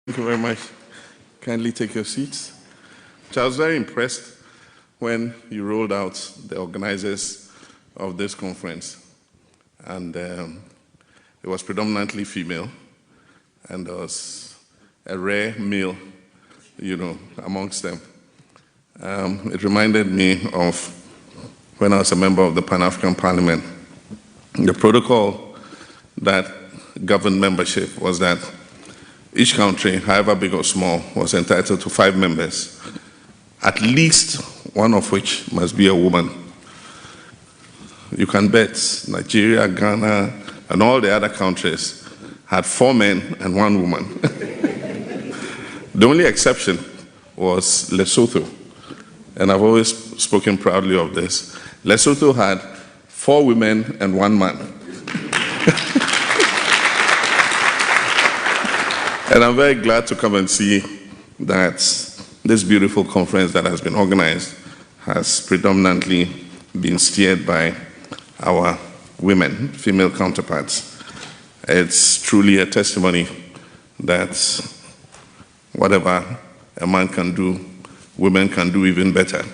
Thank you very much. Kindly take your seats. So I was very impressed when you rolled out the organizers of this conference. And it was predominantly female, and there was a rare male, amongst them. It reminded me of when I was a member of the Pan-African Parliament. The protocol that governed membership was that each country, however big or small, was entitled to 5 members, at least one of which must be a woman. You can bet Nigeria, Ghana, and all the other countries had 4 men and 1 woman. The only exception was Lesotho, and I've always spoken proudly of this. Lesotho had 4 women and 1 man. And I'm very glad to come and see that this beautiful conference that has been organized has predominantly been steered by our women, female counterparts. It's truly a testimony that whatever a man can do, women can do even better.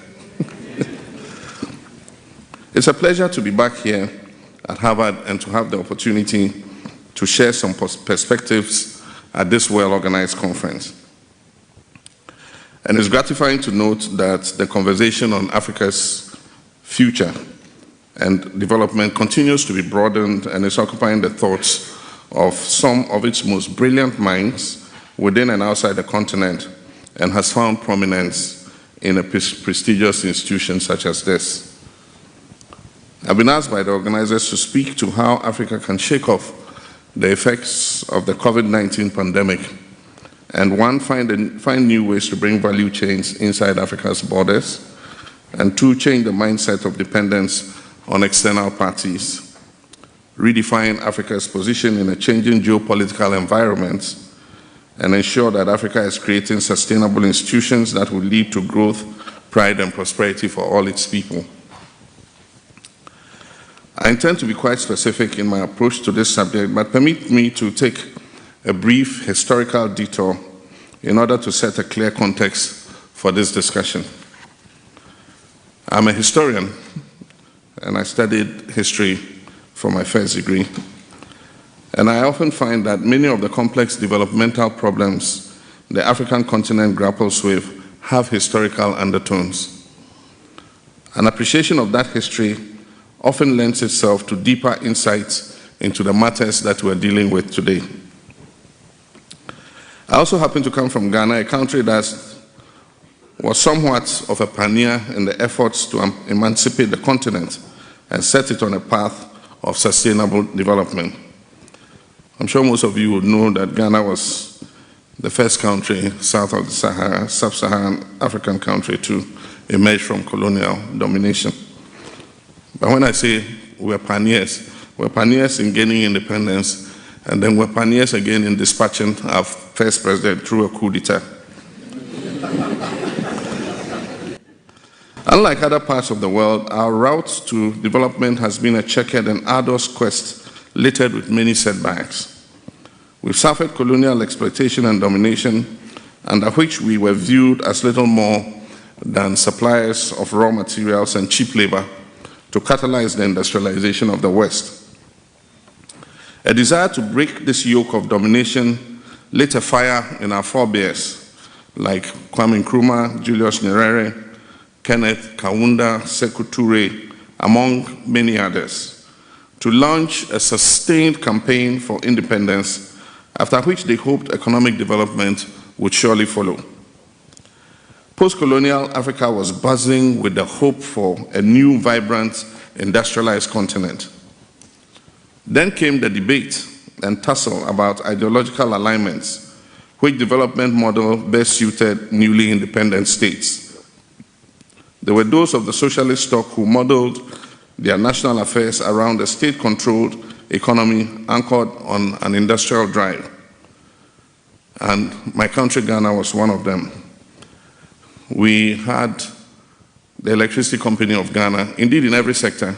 It's a pleasure to be back here at Harvard and to have the opportunity to share some perspectives at this well-organized conference. And it's gratifying to note that the conversation on Africa's future and development continues to be broadened and is occupying the thoughts of some of its most brilliant minds within and outside the continent, and has found prominence in a prestigious institution such as this. I've been asked by the organizers to speak to how Africa can shake off the effects of the COVID-19 pandemic, and 1, find new ways to bring value chains inside Africa's borders, and 2, change the mindset of dependence on external parties, redefine Africa's position in a changing geopolitical environment, and ensure that Africa is creating sustainable institutions that will lead to growth, pride, and prosperity for all its people. I intend to be quite specific in my approach to this subject, but permit me to take a brief historical detour in order to set a clear context for this discussion. I'm a historian, and I studied history for my first degree. And I often find that many of the complex developmental problems the African continent grapples with have historical undertones. An appreciation of that history often lends itself to deeper insights into the matters that we're dealing with today. I also happen to come from Ghana, a country that was somewhat of a pioneer in the efforts to emancipate the continent and set it on a path of sustainable development. I'm sure most of you would know that Ghana was the first country south of the Sahara, sub-Saharan African country to emerge from colonial domination. But when I say we're pioneers in gaining independence, and then we're pioneers again in dispatching our first president through a coup d'etat. Unlike other parts of the world, our route to development has been a checkered and arduous quest littered with many setbacks. We've suffered colonial exploitation and domination, under which we were viewed as little more than suppliers of raw materials and cheap labor to catalyze the industrialization of the West. A desire to break this yoke of domination lit a fire in our forebears, like Kwame Nkrumah, Julius Nyerere, Kenneth Kaunda, Sekou Toure, among many others, to launch a sustained campaign for independence, after which they hoped economic development would surely follow. Post-colonial Africa was buzzing with the hope for a new, vibrant, industrialized continent. Then came the debate and tussle about ideological alignments, which development model best suited newly independent states. There were those of the socialist stock who modeled their national affairs around a state-controlled economy anchored on an industrial drive. And my country, Ghana, was one of them. We had the Electricity Company of Ghana. Indeed, in every sector,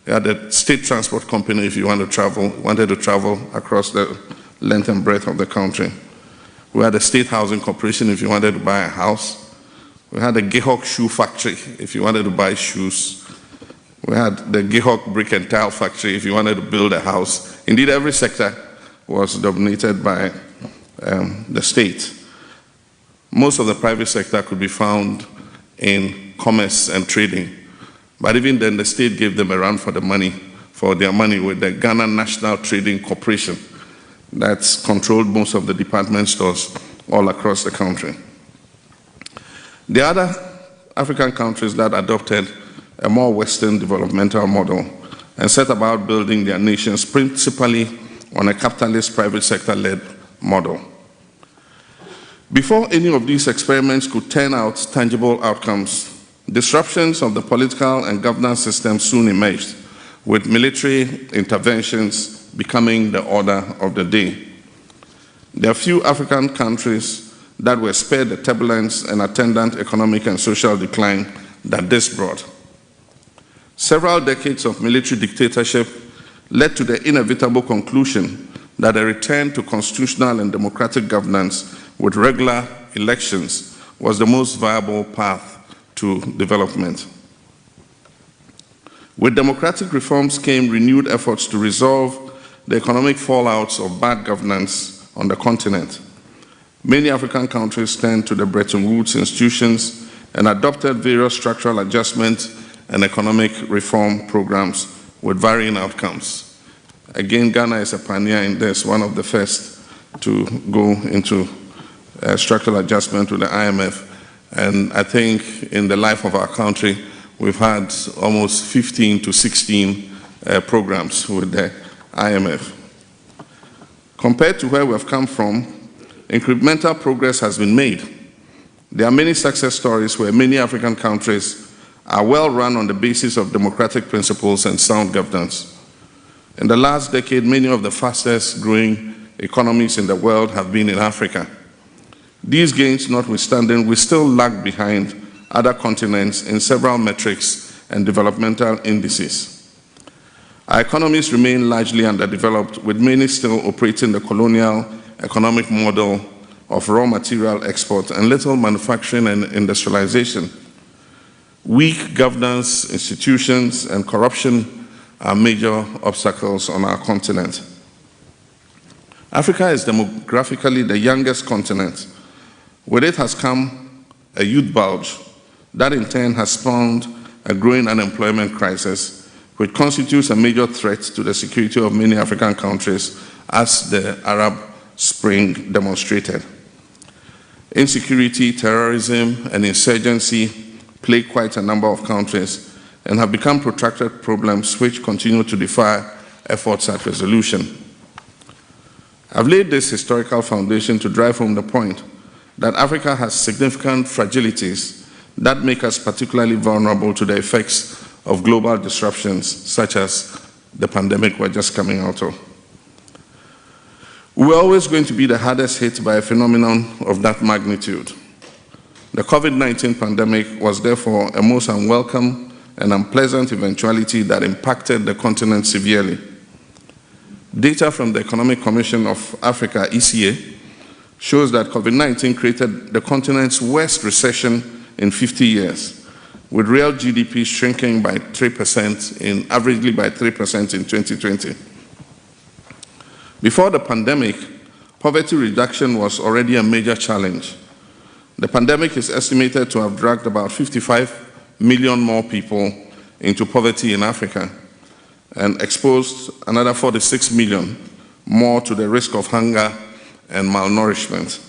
they had a state transport company if you wanted to travel across the length and breadth of the country. We had a state housing corporation if you wanted to buy a house. We had a Gehok shoe factory if you wanted to buy shoes. We had the Gehok brick and tile factory if you wanted to build a house. Indeed, every sector was dominated by the state. Most of the private sector could be found in commerce and trading. But even then, the state gave them a run for their money with the Ghana National Trading Corporation that's controlled most of the department stores all across the country. The other African countries that adopted a more Western developmental model and set about building their nations principally on a capitalist private sector-led model. Before any of these experiments could turn out tangible outcomes, disruptions of the political and governance system soon emerged, with military interventions becoming the order of the day. There are few African countries that were spared the turbulence and attendant economic and social decline that this brought. Several decades of military dictatorship led to the inevitable conclusion that a return to constitutional and democratic governance with regular elections was the most viable path to development. With democratic reforms came renewed efforts to resolve the economic fallouts of bad governance on the continent. Many African countries turned to the Bretton Woods institutions and adopted various structural adjustment and economic reform programs with varying outcomes. Again, Ghana is a pioneer in this, one of the first to go into structural adjustment with the IMF. And I think in the life of our country, we've had almost 15 to 16 programs with the IMF. Compared to where we have come from, incremental progress has been made. There are many success stories where many African countries are well run on the basis of democratic principles and sound governance. In the last decade, many of the fastest growing economies in the world have been in Africa. These gains notwithstanding, we still lag behind other continents in several metrics and developmental indices. Our economies remain largely underdeveloped, with many still operating the colonial economic model of raw material export and little manufacturing and industrialization. Weak governance, institutions, and corruption are major obstacles on our continent. Africa is demographically the youngest continent. With it has come a youth bulge that in turn has spawned a growing unemployment crisis, which constitutes a major threat to the security of many African countries, as the Arab Spring demonstrated. Insecurity, terrorism, and insurgency plague quite a number of countries and have become protracted problems which continue to defy efforts at resolution. I've laid this historical foundation to drive home the point that Africa has significant fragilities that make us particularly vulnerable to the effects of global disruptions, such as the pandemic we're just coming out of. We're always going to be the hardest hit by a phenomenon of that magnitude. The COVID-19 pandemic was therefore a most unwelcome and unpleasant eventuality that impacted the continent severely. Data from the Economic Commission of Africa, ECA, shows that COVID-19 created the continent's worst recession in 50 years, with real GDP shrinking by 3%, averagely by 3% in 2020. Before the pandemic, poverty reduction was already a major challenge. The pandemic is estimated to have dragged about 55 million more people into poverty in Africa and exposed another 46 million more to the risk of hunger and malnourishment.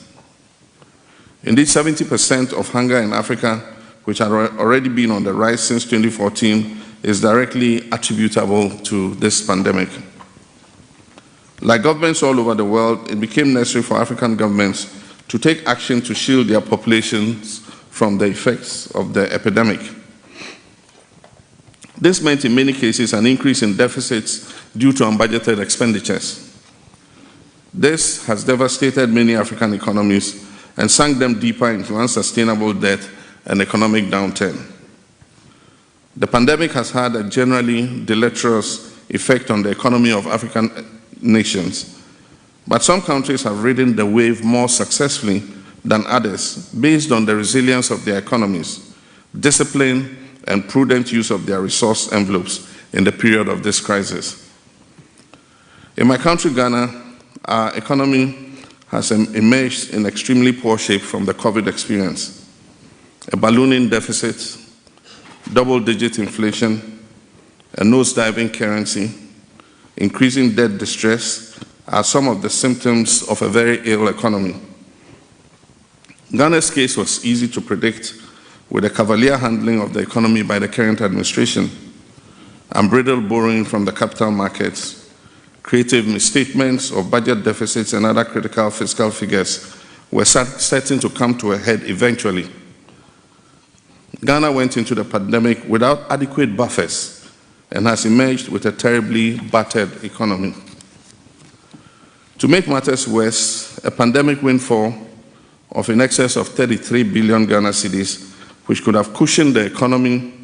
Indeed, 70% of hunger in Africa, which had already been on the rise since 2014, is directly attributable to this pandemic. Like governments all over the world, it became necessary for African governments to take action to shield their populations from the effects of the epidemic. This meant in many cases an increase in deficits due to unbudgeted expenditures. This has devastated many African economies and sunk them deeper into unsustainable debt and economic downturn. The pandemic has had a generally deleterious effect on the economy of African nations. But some countries have ridden the wave more successfully than others based on the resilience of their economies, discipline, and prudent use of their resource envelopes in the period of this crisis. In my country, Ghana, our economy has emerged in extremely poor shape from the COVID experience. A ballooning deficit, double-digit inflation, a nose-diving currency, increasing debt distress are some of the symptoms of a very ill economy. Ghana's case was easy to predict with the cavalier handling of the economy by the current administration, unbridled borrowing from the capital markets, creative misstatements of budget deficits and other critical fiscal figures were certain to come to a head eventually. Ghana went into the pandemic without adequate buffers and has emerged with a terribly battered economy. To make matters worse, a pandemic windfall of in excess of 33 billion Ghana cedis, which could have cushioned the economy,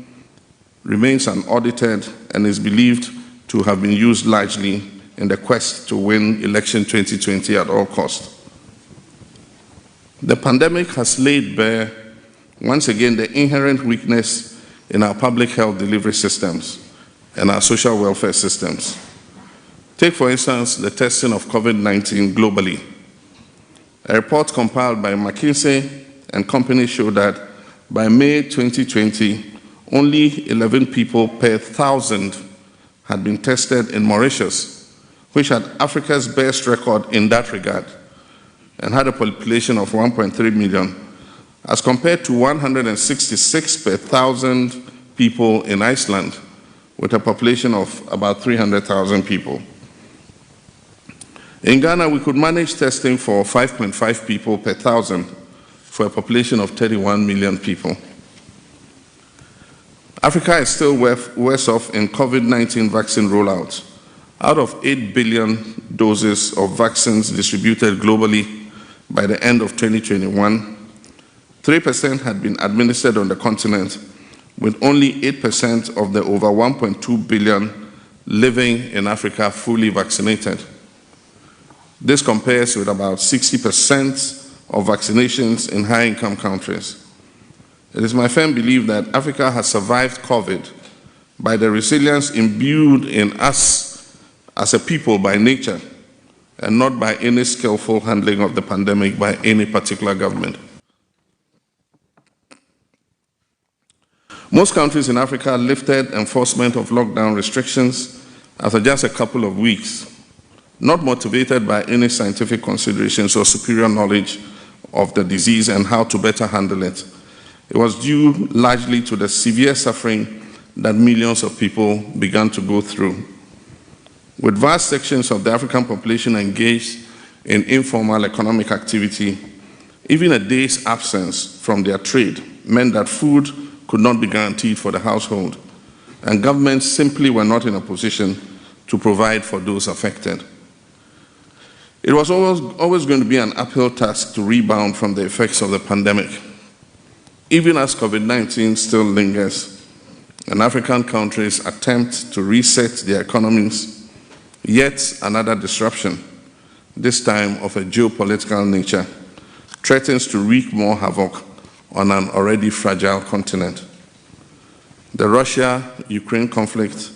remains unaudited and is believed to have been used largely in the quest to win election 2020 at all costs. The pandemic has laid bare, once again, the inherent weakness in our public health delivery systems and our social welfare systems. Take, for instance, the testing of COVID-19 globally. A report compiled by McKinsey and Company showed that by May 2020, only 11 people per 1,000 had been tested in Mauritius, which had Africa's best record in that regard and had a population of 1.3 million, as compared to 166 per 1,000 people in Iceland, with a population of about 300,000 people. In Ghana, we could manage testing for 5.5 people per 1,000 for a population of 31 million people. Africa is still worse off in COVID-19 vaccine rollout. Out of 8 billion doses of vaccines distributed globally by the end of 2021, 3% had been administered on the continent, with only 8% of the over 1.2 billion living in Africa fully vaccinated. This compares with about 60% of vaccinations in high-income countries. It is my firm belief that Africa has survived COVID by the resilience imbued in us as a people by nature, and not by any skillful handling of the pandemic by any particular government. Most countries in Africa lifted enforcement of lockdown restrictions after just a couple of weeks, not motivated by any scientific considerations or superior knowledge of the disease and how to better handle it. It was due largely to the severe suffering that millions of people began to go through. With vast sections of the African population engaged in informal economic activity, even a day's absence from their trade meant that food could not be guaranteed for the household, and governments simply were not in a position to provide for those affected. It was always going to be an uphill task to rebound from the effects of the pandemic, even as COVID-19 still lingers, and African countries attempt to reset their economies. Yet another disruption, this time of a geopolitical nature, threatens to wreak more havoc on an already fragile continent. The Russia-Ukraine conflict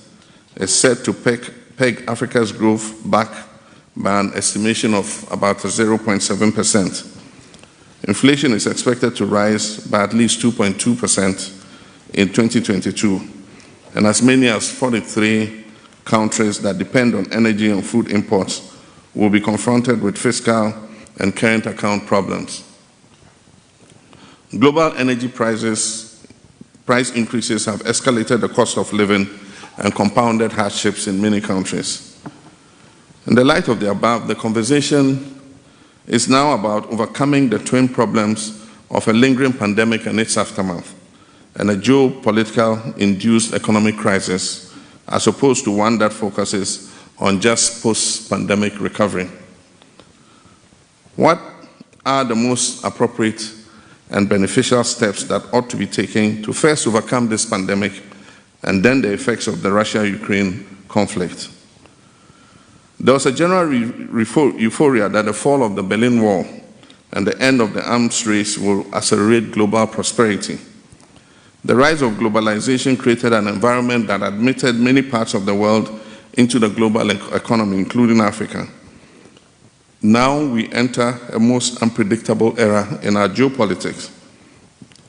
is set to peg Africa's growth back by an estimation of about 0.7%. Inflation is expected to rise by at least 2.2% in 2022, and as many as 43 countries that depend on energy and food imports will be confronted with fiscal and current account problems. Global energy price increases have escalated the cost of living and compounded hardships in many countries. In the light of the above, the conversation is now about overcoming the twin problems of a lingering pandemic and its aftermath, and a geopolitical-induced economic crisis, as opposed to one that focuses on just post-pandemic recovery. What are the most appropriate and beneficial steps that ought to be taken to first overcome this pandemic and then the effects of the Russia-Ukraine conflict? There was a general euphoria that the fall of the Berlin Wall and the end of the arms race will accelerate global prosperity. The rise of globalization created an environment that admitted many parts of the world into the global economy, including Africa. Now we enter a most unpredictable era in our geopolitics.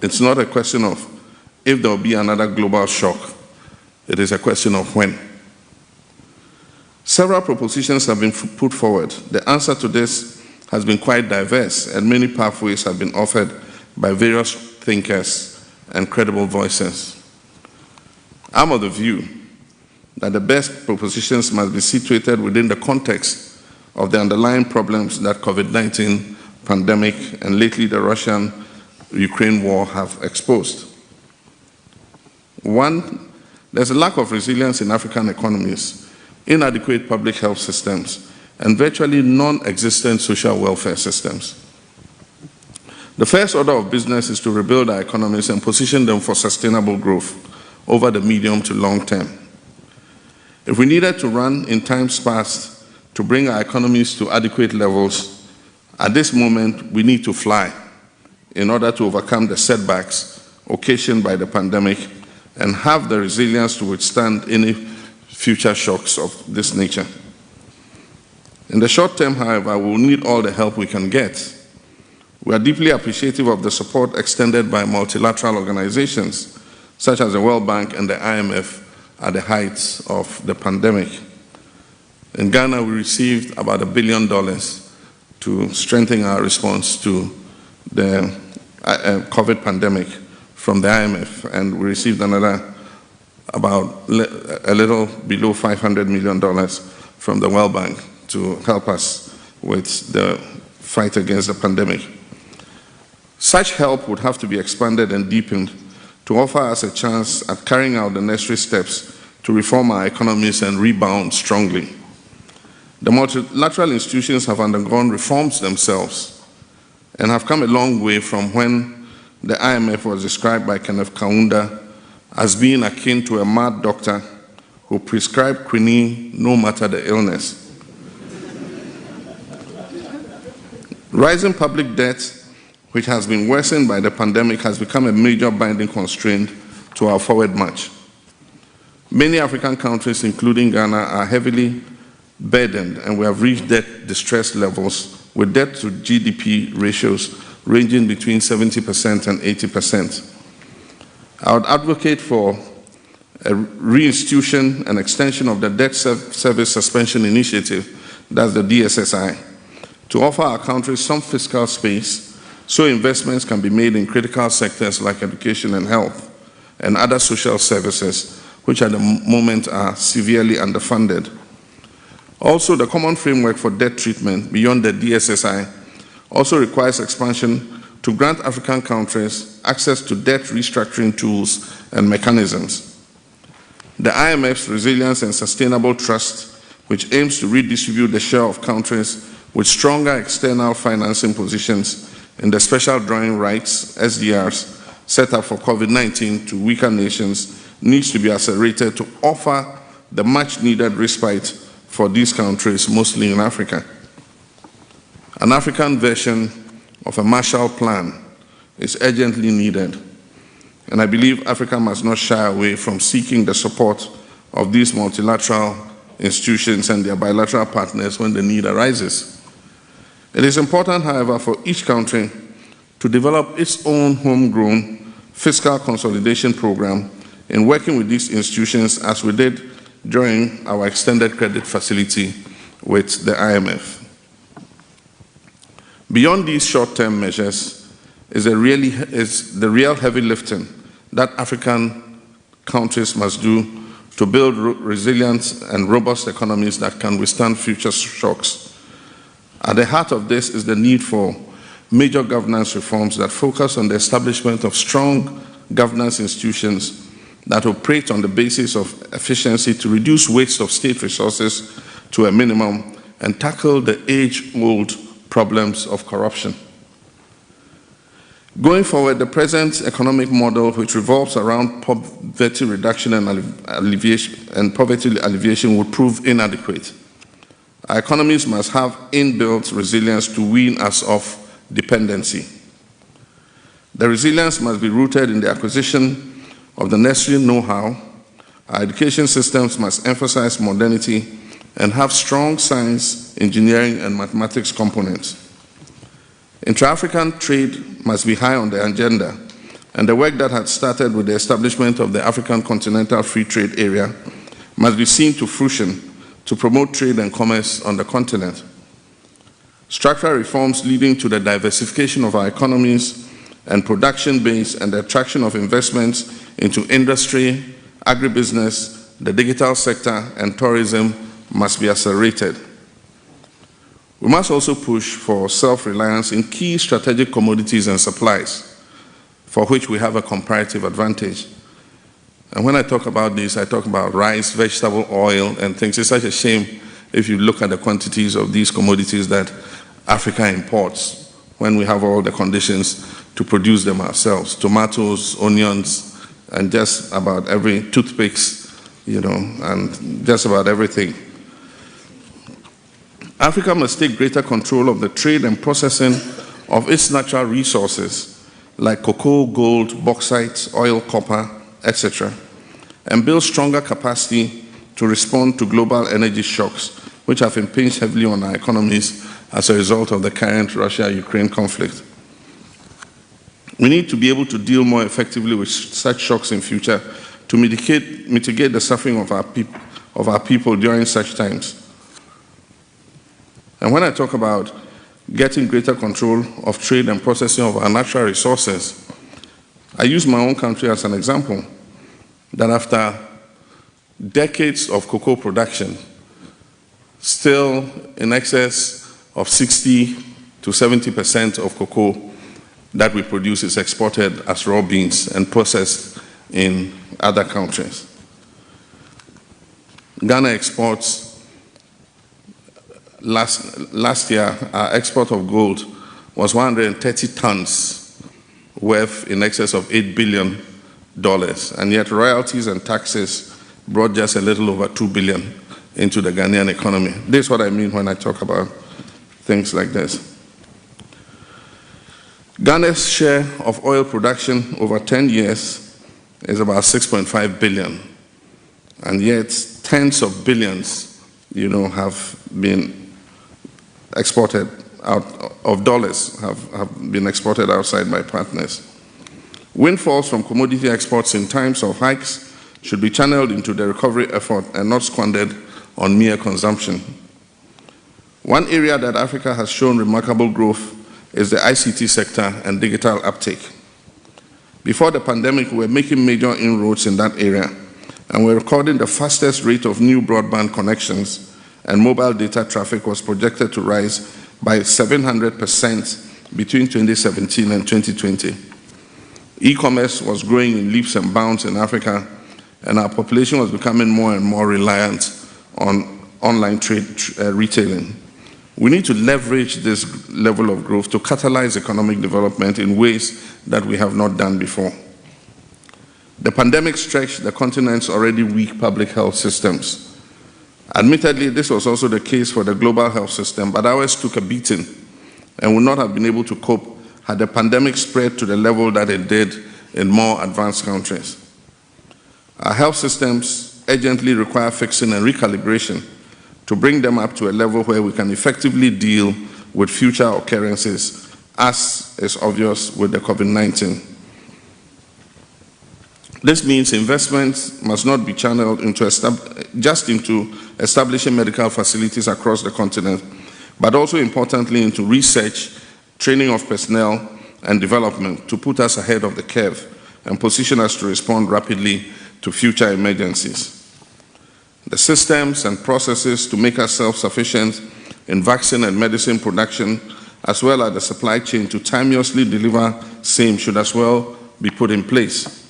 It's not a question of if there will be another global shock. It is a question of when. Several propositions have been put forward. The answer to this has been quite diverse, and many pathways have been offered by various thinkers and credible voices. I'm of the view that the best propositions must be situated within the context of the underlying problems that COVID-19 pandemic and lately the Russian-Ukraine war have exposed. One, there's a lack of resilience in African economies, inadequate public health systems, and virtually non-existent social welfare systems. The first order of business is to rebuild our economies and position them for sustainable growth over the medium to long term. If we needed to run in times past to bring our economies to adequate levels, at this moment we need to fly in order to overcome the setbacks occasioned by the pandemic and have the resilience to withstand any future shocks of this nature. In the short term, however, we will need all the help we can get. We are deeply appreciative of the support extended by multilateral organizations, such as the World Bank and the IMF, at the height of the pandemic. In Ghana, we received about $1 billion to strengthen our response to the COVID pandemic from the IMF, and we received another about a little below $500 million from the World Bank to help us with the fight against the pandemic. Such help would have to be expanded and deepened to offer us a chance at carrying out the necessary steps to reform our economies and rebound strongly. The multilateral institutions have undergone reforms themselves and have come a long way from when the IMF was described by Kenneth Kaunda as being akin to a mad doctor who prescribed quinine no matter the illness. Rising public debt, which has been worsened by the pandemic, has become a major binding constraint to our forward march. Many African countries, including Ghana, are heavily burdened, and we have reached debt distress levels with debt to GDP ratios ranging between 70% and 80%. I would advocate for a reinstitution and extension of the Debt Service Suspension Initiative, that's the DSSI, to offer our countries some fiscal space so investments can be made in critical sectors like education and health and other social services, which at the moment are severely underfunded. Also, the common framework for debt treatment beyond the DSSI also requires expansion to grant African countries access to debt restructuring tools and mechanisms. The IMF's Resilience and Sustainable Trust, which aims to redistribute the share of countries with stronger external financing positions in the special drawing rights, SDRs, set up for COVID-19 to weaker nations, needs to be accelerated to offer the much-needed respite for these countries, mostly in Africa. An African version of a Marshall Plan is urgently needed, and I believe Africa must not shy away from seeking the support of these multilateral institutions and their bilateral partners when the need arises. It is important, however, for each country to develop its own homegrown fiscal consolidation program in working with these institutions, as we did during our extended credit facility with the IMF. Beyond these short-term measures is the real heavy lifting that African countries must do to build resilient and robust economies that can withstand future shocks. At the heart of this is the need for major governance reforms that focus on the establishment of strong governance institutions that operate on the basis of efficiency to reduce waste of state resources to a minimum and tackle the age-old problems of corruption. Going forward, the present economic model, which revolves around poverty reduction and poverty alleviation, would prove inadequate. Our economies must have inbuilt resilience to wean us off dependency. The resilience must be rooted in the acquisition of the necessary know-how. Our education systems must emphasize modernity and have strong science, engineering, and mathematics components. Intra-African trade must be high on the agenda, and the work that had started with the establishment of the African Continental Free Trade Area must be seen to fruition to promote trade and commerce on the continent. Structural reforms leading to the diversification of our economies and production base and the attraction of investments into industry, agribusiness, the digital sector, and tourism must be accelerated. We must also push for self-reliance in key strategic commodities and supplies, for which we have a comparative advantage. And when I talk about this, I talk about rice, vegetable oil, and things. It's such a shame if you look at the quantities of these commodities that Africa imports when we have all the conditions to produce them ourselves. Tomatoes, onions, and just about every toothpicks, and just about everything. Africa must take greater control of the trade and processing of its natural resources like cocoa, gold, bauxite, oil, copper, etc., and build stronger capacity to respond to global energy shocks, which have impinged heavily on our economies as a result of the current Russia-Ukraine conflict. We need to be able to deal more effectively with such shocks in future to mitigate the suffering of our people during such times. And when I talk about getting greater control of trade and processing of our natural resources, I use my own country as an example, that after decades of cocoa production, still in excess of 60 to 70% of cocoa that we produce is exported as raw beans and processed in other countries. Ghana exports, last year, our export of gold was 130 tons, worth in excess of $8 billion, and yet royalties and taxes brought just a little over $2 billion into the Ghanaian economy. This is what I mean when I talk about things like this. Ghana's share of oil production over 10 years is about 6.5 billion, and yet tens of billions, have been exported out of dollars, have been exported outside by partners. Windfalls from commodity exports in times of hikes should be channeled into the recovery effort and not squandered on mere consumption. One area that Africa has shown remarkable growth is the ICT sector and digital uptake. Before the pandemic, we were making major inroads in that area, and we're recording the fastest rate of new broadband connections, and mobile data traffic was projected to rise by 700% between 2017 and 2020. E-commerce was growing in leaps and bounds in Africa, and our population was becoming more and more reliant on online retailing. We need to leverage this level of growth to catalyze economic development in ways that we have not done before. The pandemic stretched the continent's already weak public health systems. Admittedly, this was also the case for the global health system, but ours took a beating and would not have been able to cope had the pandemic spread to the level that it did in more advanced countries. Our health systems urgently require fixing and recalibration to bring them up to a level where we can effectively deal with future occurrences, as is obvious with the COVID-19. This means investments must not be channeled into establishing medical facilities across the continent, but also importantly into research, training of personnel, and development to put us ahead of the curve and position us to respond rapidly to future emergencies. The systems and processes to make us self-sufficient in vaccine and medicine production, as well as the supply chain to timeously deliver same, should as well be put in place.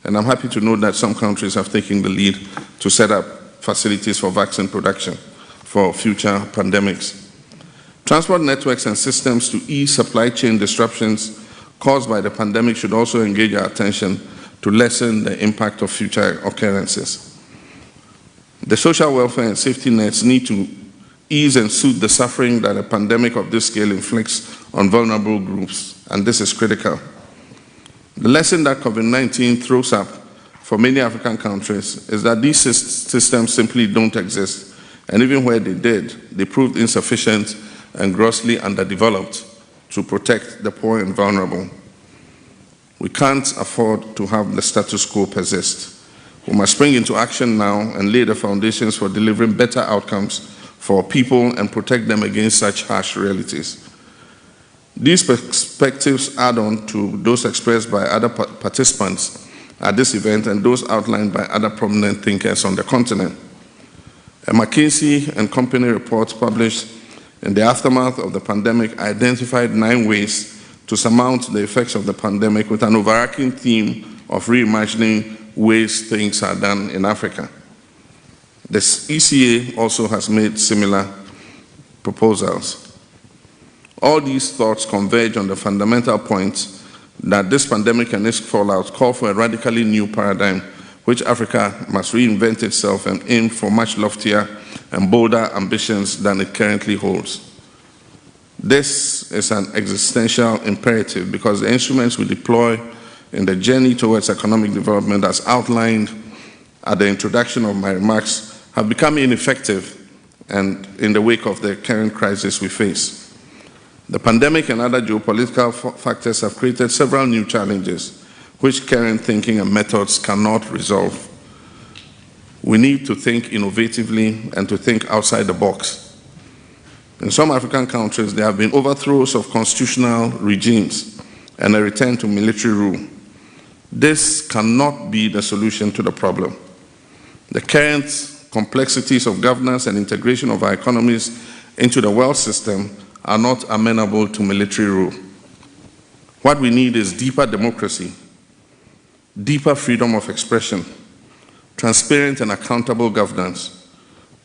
And I'm happy to note that some countries have taken the lead to set up facilities for vaccine production for future pandemics. Transport networks and systems to ease supply chain disruptions caused by the pandemic should also engage our attention to lessen the impact of future occurrences. The social welfare and safety nets need to ease and soothe the suffering that a pandemic of this scale inflicts on vulnerable groups, and this is critical. The lesson that COVID-19 throws up for many African countries is that these systems simply don't exist, and even where they did, they proved insufficient and grossly underdeveloped to protect the poor and vulnerable. We can't afford to have the status quo persist. We must spring into action now and lay the foundations for delivering better outcomes for people and protect them against such harsh realities. These perspectives add on to those expressed by other participants at this event and those outlined by other prominent thinkers on the continent. A McKinsey and Company report published in the aftermath of the pandemic identified 9 ways to surmount the effects of the pandemic, with an overarching theme of reimagining ways things are done in Africa. The ECA also has made similar proposals. All these thoughts converge on the fundamental point that this pandemic and its fallout call for a radically new paradigm, which Africa must reinvent itself and aim for much loftier and bolder ambitions than it currently holds. This is an existential imperative because the instruments we deploy in the journey towards economic development, as outlined at the introduction of my remarks, have become ineffective and in the wake of the current crisis we face. The pandemic and other geopolitical factors have created several new challenges which current thinking and methods cannot resolve. We need to think innovatively and to think outside the box. In some African countries, there have been overthrows of constitutional regimes and a return to military rule. This cannot be the solution to the problem. The current complexities of governance and integration of our economies into the world system are not amenable to military rule. What we need is deeper democracy, deeper freedom of expression, transparent and accountable governance,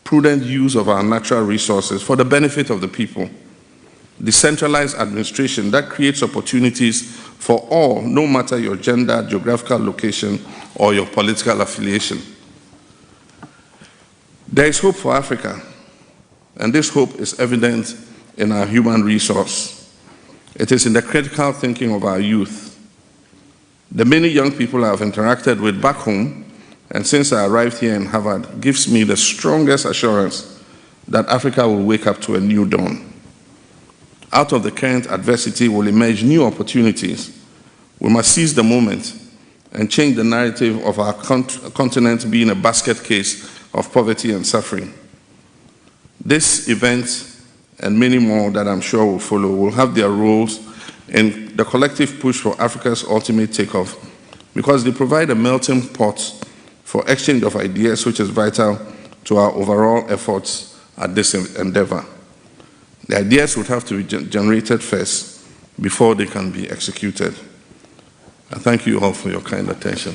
prudent use of our natural resources for the benefit of the people, decentralized administration that creates opportunities for all, no matter your gender, geographical location, or your political affiliation. There is hope for Africa, and this hope is evident in our human resource. It is in the critical thinking of our youth. The many young people I have interacted with back home, and since I arrived here in Harvard, gives me the strongest assurance that Africa will wake up to a new dawn. Out of the current adversity will emerge new opportunities. We must seize the moment and change the narrative of our continent being a basket case of poverty and suffering. This event and many more that I'm sure will follow will have their roles in the collective push for Africa's ultimate takeoff, because they provide a melting pot for exchange of ideas, which is vital to our overall efforts at this endeavor. The ideas would have to be generated first before they can be executed. I thank you all for your kind attention.